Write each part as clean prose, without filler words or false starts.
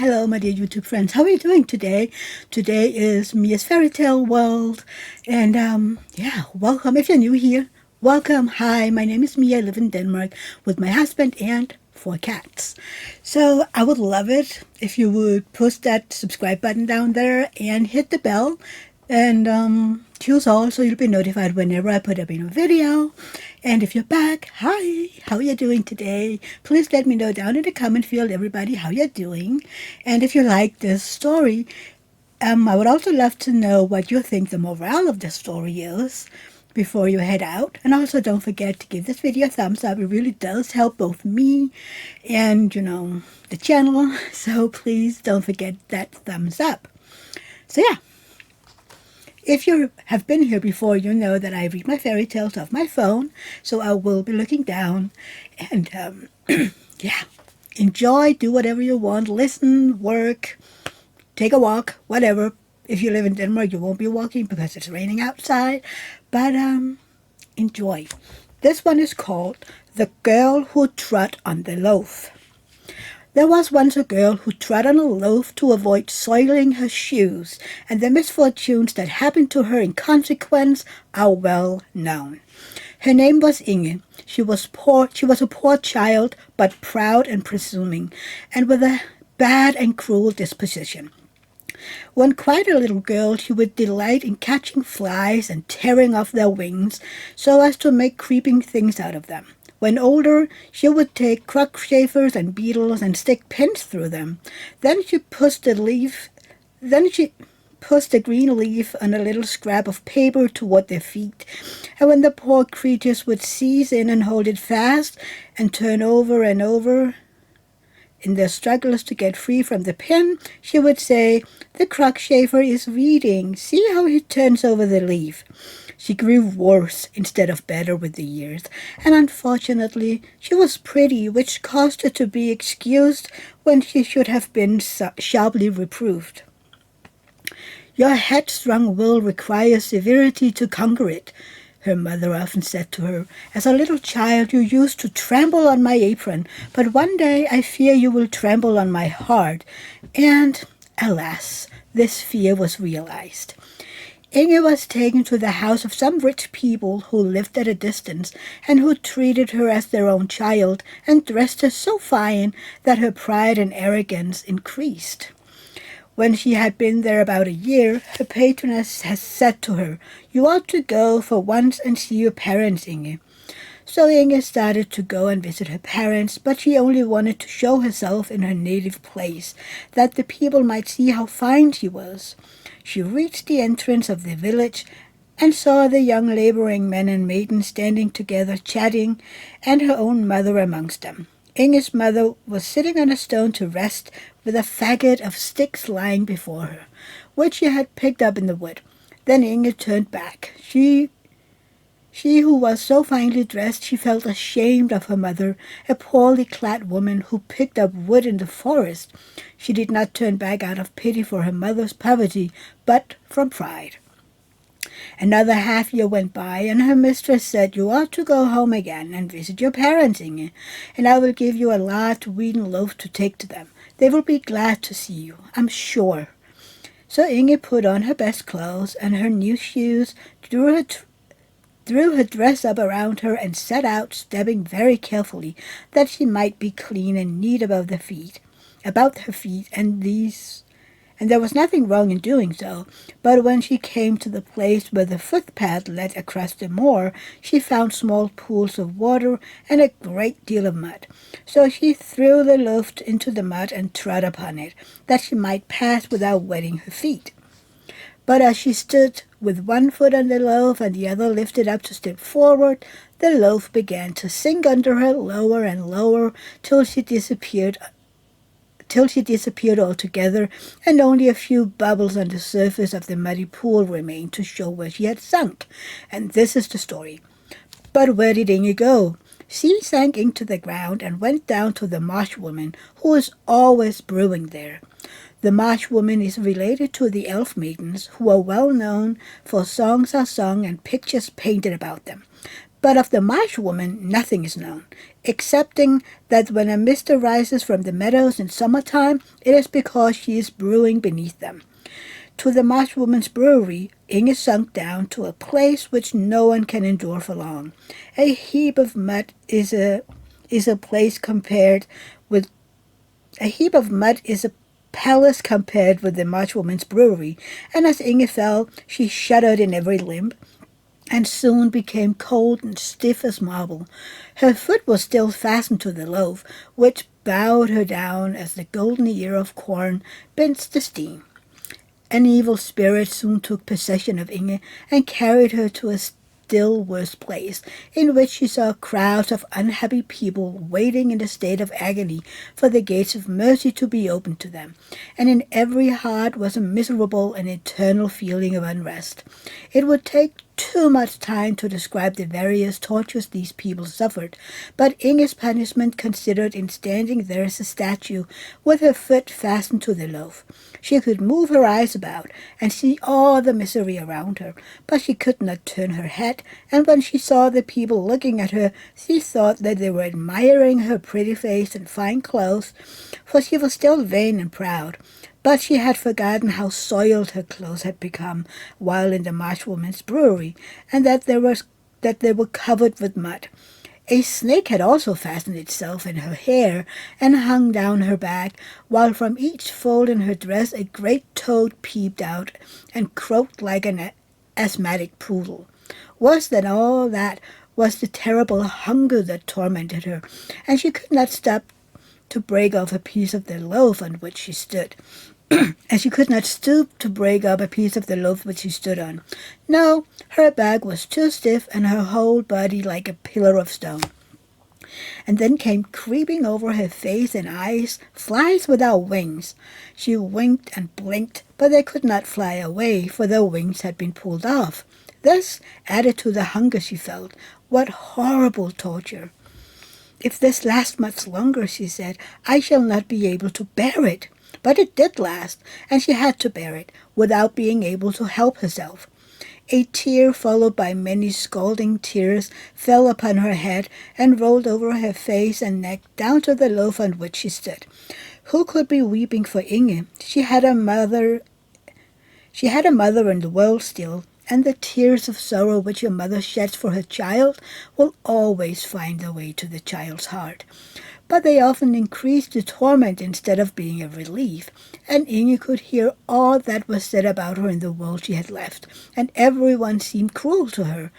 Hello, my dear YouTube friends. How are you doing today? Today is Mia's Fairy Tale World. And, welcome. If you're new here, welcome. Hi, my name is Mia. I live in Denmark with my husband and 4 cats. So I would love it if you would push that subscribe button down there and hit the bell. And choose all so you'll be notified whenever I put up a new video. And if you're back, hi, how are you doing today? Please let me know down in the comment field, everybody, how you're doing. And if you like this story, I would also love to know what you think the morale of the story is before you head out. And also don't forget to give this video a thumbs up. It really does help both me and, the channel. So please don't forget that thumbs up. So yeah. If you have been here before, you know that I read my fairy tales off my phone, so I will be looking down and, enjoy, do whatever you want, listen, work, take a walk, whatever. If you live in Denmark, you won't be walking because it's raining outside, but enjoy. This one is called The Girl Who Trot on the Loaf. There was once a girl who trod on a loaf to avoid soiling her shoes, and the misfortunes that happened to her in consequence are well known. Her name was Inge. She was a poor child, but proud and presuming, and with a bad and cruel disposition. When quite a little girl, she would delight in catching flies and tearing off their wings, so as to make creeping things out of them. When older, she would take cockchafers and beetles and stick pins through them. Then she pushed the green leaf on a little scrap of paper toward their feet. And when the poor creatures would seize in and hold it fast and turn over and over in their struggles to get free from the pin, she would say, "The cockchafer is reading. See how he turns over the leaf." She grew worse instead of better with the years, and unfortunately she was pretty, which caused her to be excused when she should have been sharply reproved. "Your headstrong will requires severity to conquer it," her mother often said to her. "As a little child you used to trample on my apron, but one day I fear you will trample on my heart." And, alas, this fear was realized. Inge was taken to the house of some rich people who lived at a distance, and who treated her as their own child, and dressed her so fine that her pride and arrogance increased. When she had been there about a year, her patroness had said to her, "You ought to go for once and see your parents, Inge." So Inge started to go and visit her parents, but she only wanted to show herself in her native place, that the people might see how fine she was. She reached the entrance of the village and saw the young laboring men and maidens standing together chatting, and her own mother amongst them. Inge's mother was sitting on a stone to rest, with a faggot of sticks lying before her, which she had picked up in the wood. Then Inge turned back. She who was so finely dressed she felt ashamed of her mother, a poorly clad woman who picked up wood in the forest. She did not turn back out of pity for her mother's poverty, but from pride. Another half-year went by, and her mistress said, "You ought to go home again and visit your parents, Inge, and I will give you a large wheaten loaf to take to them. They will be glad to see you, I'm sure." So Inge put on her best clothes and her new shoes, drew her dress up around her, and set out, stepping very carefully, that she might be clean and neat about her feet, and there was nothing wrong in doing so. But when she came to the place where the footpath led across the moor, she found small pools of water and a great deal of mud. So she threw the loaf into the mud and trod upon it, that she might pass without wetting her feet. But as she stood with one foot on the loaf and the other lifted up to step forward, the loaf began to sink under her lower and lower till she disappeared altogether, and only a few bubbles on the surface of the muddy pool remained to show where she had sunk. And this is the story. But where did Inge go? She sank into the ground and went down to the marsh woman, who is always brewing there. The marsh woman is related to the elf maidens, who are well known for songs are sung and pictures painted about them. But of the marsh woman nothing is known, excepting that when a mist arises from the meadows in summertime, it is because she is brewing beneath them. To the marsh woman's brewery, Inge sunk down to a place which no one can endure for long. A heap of mud is a place compared with a heap of mud is a palace compared with the marsh woman's brewery, and as Inge fell, she shuddered in every limb, and soon became cold and stiff as marble. Her foot was still fastened to the loaf, which bowed her down as the golden ear of corn bends the steam. An evil spirit soon took possession of Inge and carried her to a still worse place, in which she saw crowds of unhappy people waiting in a state of agony for the gates of mercy to be opened to them, and in every heart was a miserable and eternal feeling of unrest. It would take too much time to describe the various tortures these people suffered, but Inge's punishment considered in standing there as a statue, with her foot fastened to the loaf. She could move her eyes about and see all the misery around her, but she could not turn her head, and when she saw the people looking at her, she thought that they were admiring her pretty face and fine clothes, for she was still vain and proud. But she had forgotten how soiled her clothes had become while in the marsh woman's brewery, and that they were covered with mud. A snake had also fastened itself in her hair and hung down her back, while from each fold in her dress a great toad peeped out and croaked like an asthmatic poodle. Worse than all that was the terrible hunger that tormented her, and she could not stop to break off a piece of the loaf on which she stood. And she could not stoop to break up a piece of the loaf which she stood on. No, her back was too stiff and her whole body like a pillar of stone. And then came creeping over her face and eyes flies without wings. She winked and blinked, but they could not fly away, for their wings had been pulled off. This, added to the hunger she felt, what horrible torture! If this lasts much longer, she said, I shall not be able to bear it. But it did last, and she had to bear it, without being able to help herself. A tear, followed by many scalding tears, fell upon her head and rolled over her face and neck down to the loaf on which she stood. Who could be weeping for Inge? She had a mother in the world still, and the tears of sorrow which a mother sheds for her child will always find their way to the child's heart. But they often increased the torment instead of being a relief, and Inge could hear all that was said about her in the world she had left, and everyone seemed cruel to her.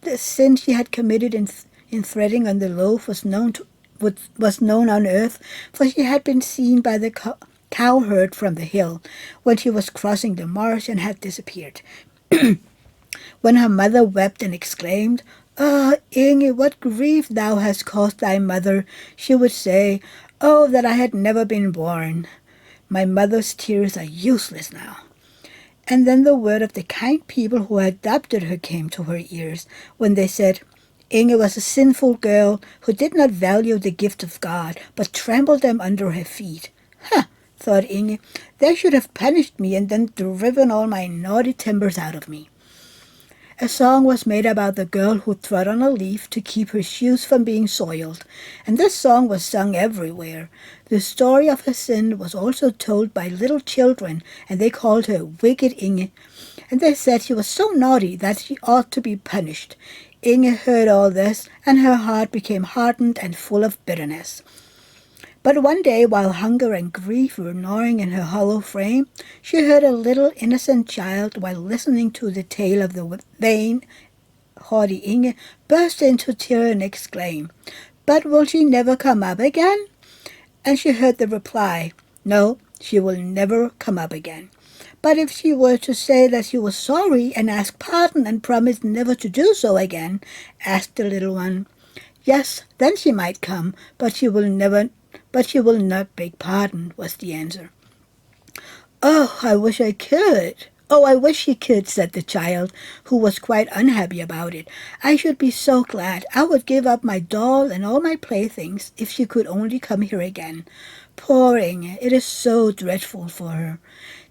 The sin she had committed in threading on the loaf was known on earth, for she had been seen by the cowherd from the hill when she was crossing the marsh and had disappeared. When her mother wept and exclaimed, "Ah, Inge, what grief thou hast caused thy mother," she would say, "Oh, that I had never been born. My mother's tears are useless now." And then the word of the kind people who had adopted her came to her ears, when they said, Inge was a sinful girl who did not value the gift of God, but trampled them under her feet. "Huh," thought Inge, "they should have punished me and then driven all my naughty tempers out of me." A song was made about the girl who trod on a leaf to keep her shoes from being soiled, and this song was sung everywhere. The story of her sin was also told by little children, and they called her Wicked Inge, and they said she was so naughty that she ought to be punished. Inge heard all this, and her heart became hardened and full of bitterness. But one day, while hunger and grief were gnawing in her hollow frame, she heard a little innocent child, while listening to the tale of the vain, haughty Inge, burst into tears and exclaim, "But will she never come up again?" And she heard the reply, "No, she will never come up again." But if she were to say that she was sorry and ask pardon and promise never to do so again, asked the little one. "Yes, then she might come, but she will not beg pardon," was the answer. "Oh, I wish I could. Oh, I wish she could," said the child, who was quite unhappy about it. "I should be so glad. I would give up my doll and all my playthings if she could only come here again. Poor Inge, it is so dreadful for her."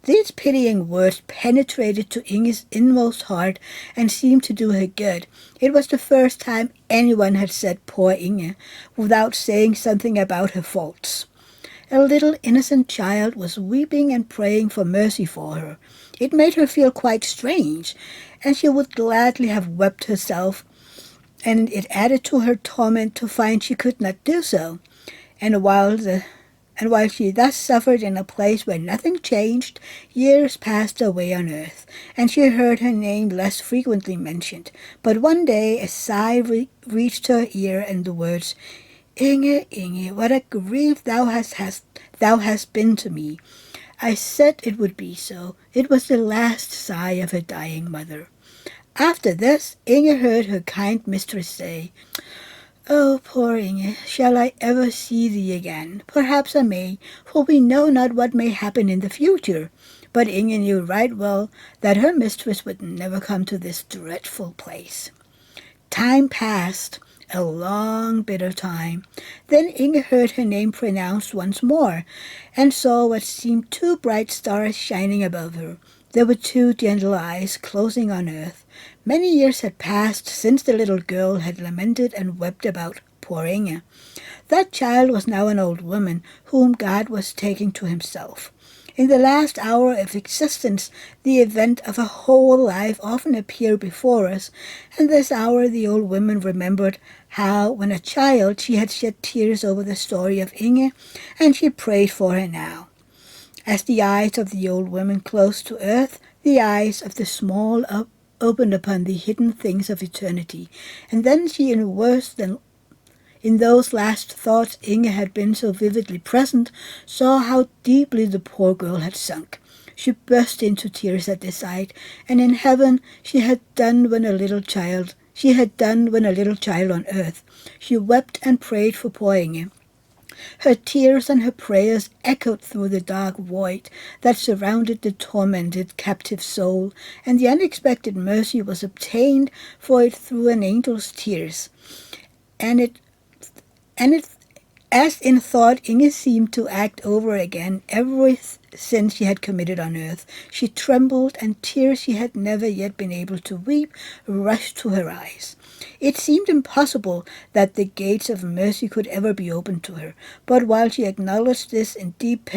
These pitying words penetrated to Inge's inmost heart and seemed to do her good. It was the first time anyone had said poor Inge without saying something about her faults. A little innocent child was weeping and praying for mercy for her. It made her feel quite strange, and she would gladly have wept herself, and it added to her torment to find she could not do so. And while she thus suffered in a place where nothing changed, years passed away on earth, and she heard her name less frequently mentioned. But one day a sigh reached her ear, and the words, "Inge, Inge, what a grief thou hast been to me." I said it would be so. It was the last sigh of her dying mother. After this, Inge heard her kind mistress say, "Oh, poor Inge, shall I ever see thee again? Perhaps I may, for we know not what may happen in the future." But Inge knew right well that her mistress would never come to this dreadful place. Time passed, a long bitter time. Then Inge heard her name pronounced once more, and saw what seemed two bright stars shining above her. There were two gentle eyes closing on earth. Many years had passed since the little girl had lamented and wept about poor Inge. That child was now an old woman whom God was taking to himself. In the last hour of existence, the event of a whole life often appeared before us, and this hour the old woman remembered how, when a child, she had shed tears over the story of Inge, and she prayed for her now. As the eyes of the old woman closed to earth, the eyes of the small opened upon the hidden things of eternity, and then she, in those last thoughts Inge had been so vividly present, saw how deeply the poor girl had sunk. She burst into tears at the sight, and in heaven she had done when a little child on earth. She wept and prayed for poor Inge. Her tears and her prayers echoed through the dark void that surrounded the tormented, captive soul, and the unexpected mercy was obtained for it through an angel's tears. And as in thought, Inge seemed to act over again every sin she had committed on earth. She trembled, and tears she had never yet been able to weep rushed to her eyes. It seemed impossible that the gates of mercy could ever be opened to her, but while she acknowledged this in deep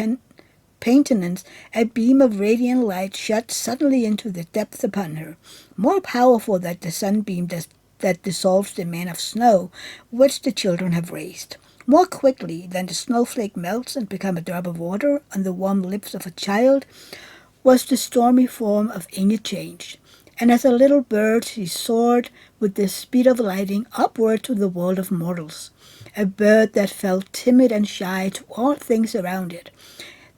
penitence, a beam of radiant light shot suddenly into the depths upon her, more powerful than the sunbeam that dissolves the man of snow which the children have raised. More quickly than the snowflake melts and becomes a drop of water on the warm lips of a child, was the stormy form of Inge changed, and as a little bird she soared with the speed of lightning upward to the world of mortals, a bird that felt timid and shy to all things around it,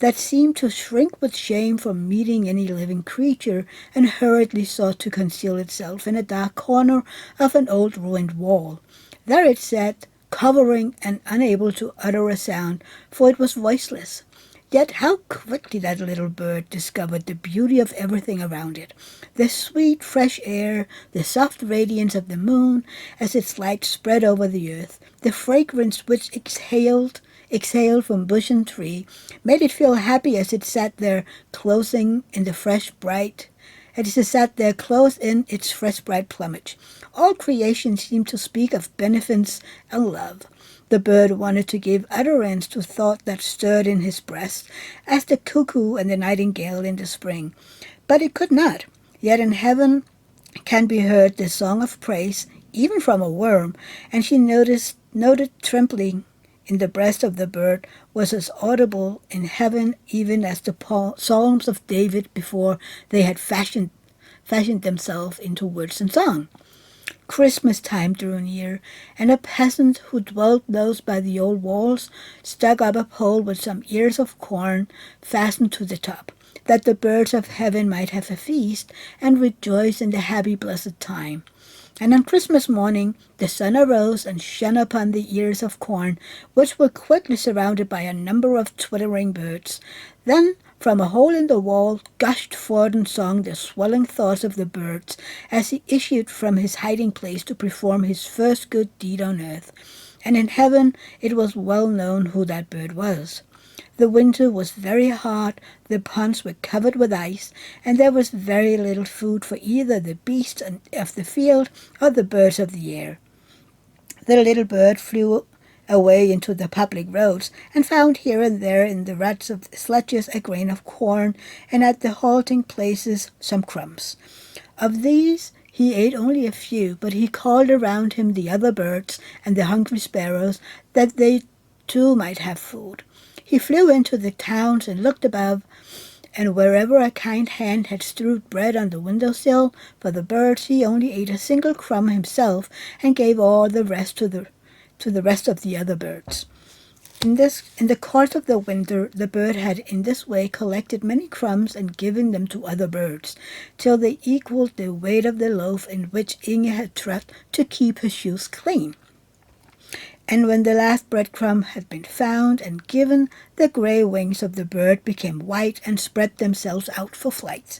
that seemed to shrink with shame from meeting any living creature, and hurriedly sought to conceal itself in a dark corner of an old ruined wall. There it sat, cowering and unable to utter a sound, for it was voiceless. Yet how quickly that little bird discovered the beauty of everything around it. The sweet, fresh air, the soft radiance of the moon as its light spread over the earth, the fragrance which exhaled from bush and tree, made it feel happy as it sat there close in its fresh bright plumage. All creation seemed to speak of beneficence and love. The bird wanted to give utterance to thought that stirred in his breast, as the cuckoo and the nightingale in the spring. But it could not. Yet in heaven can be heard the song of praise, even from a worm, and she noted trembling in the breast of the bird was as audible in heaven even as the psalms of David before they had fashioned themselves into words and song. Christmas time drew near, and a peasant who dwelt close by the old walls stuck up a pole with some ears of corn fastened to the top, that the birds of heaven might have a feast and rejoice in the happy blessed time. And on Christmas morning the sun arose and shone upon the ears of corn, which were quickly surrounded by a number of twittering birds. Then from a hole in the wall gushed forth in song the swelling thoughts of the birds, as he issued from his hiding place to perform his first good deed on earth. And in heaven it was well known who that bird was. The winter was very hot, the ponds were covered with ice, and there was very little food for either the beasts of the field or the birds of the air. The little bird flew away into the public roads and found here and there in the ruts of the sledges a grain of corn, and at the halting places some crumbs. Of these he ate only a few, but he called around him the other birds and the hungry sparrows, that they too might have food. He flew into the towns and looked above, and wherever a kind hand had strewed bread on the window-sill for the birds, he only ate a single crumb himself and gave all the rest to the rest of the other birds. In the course of the winter, the bird had in this way collected many crumbs and given them to other birds, till they equaled the weight of the loaf in which Inge had trust to keep her shoes clean. And when the last breadcrumb had been found and given, the grey wings of the bird became white and spread themselves out for flight.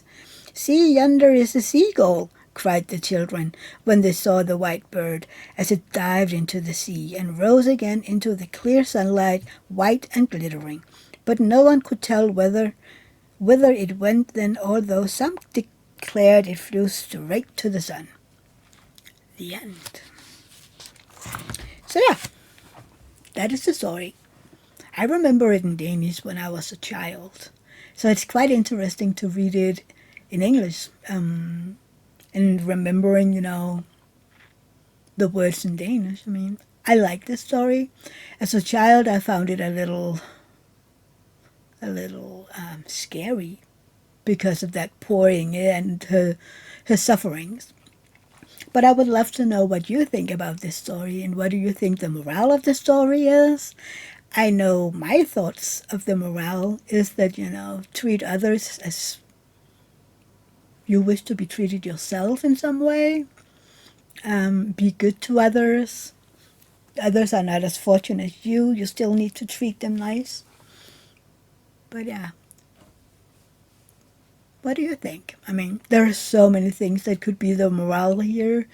"See, yonder is a seagull," cried the children, when they saw the white bird, as it dived into the sea and rose again into the clear sunlight, white and glittering. But no one could tell whither it went then, although some declared it flew straight to the sun. The end. So yeah, that is the story. I remember it in Danish when I was a child, so it's quite interesting to read it in English, and remembering, the words in Danish. I mean, I like this story. As a child, I found it a little scary because of that poor Inge and her sufferings. But I would love to know what you think about this story, and what do you think the morale of the story is. I know my thoughts of the morale is that, treat others as you wish to be treated yourself in some way. Be good to others. Others are not as fortunate as you. You still need to treat them nice. But yeah. What do you think? I mean, there are so many things that could be the morale here.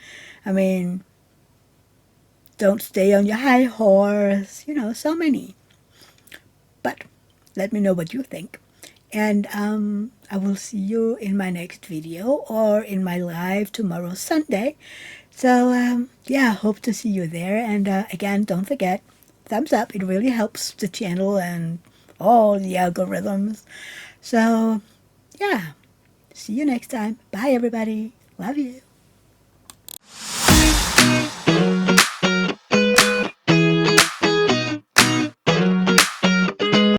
I mean, don't stay on your high horse. So many. But let me know what you think. And I will see you in my next video or in my live tomorrow, Sunday. So, yeah, hope to see you there. And again, don't forget, thumbs up. It really helps the channel and all the algorithms. So, yeah, see you next time. Bye, everybody. Love you.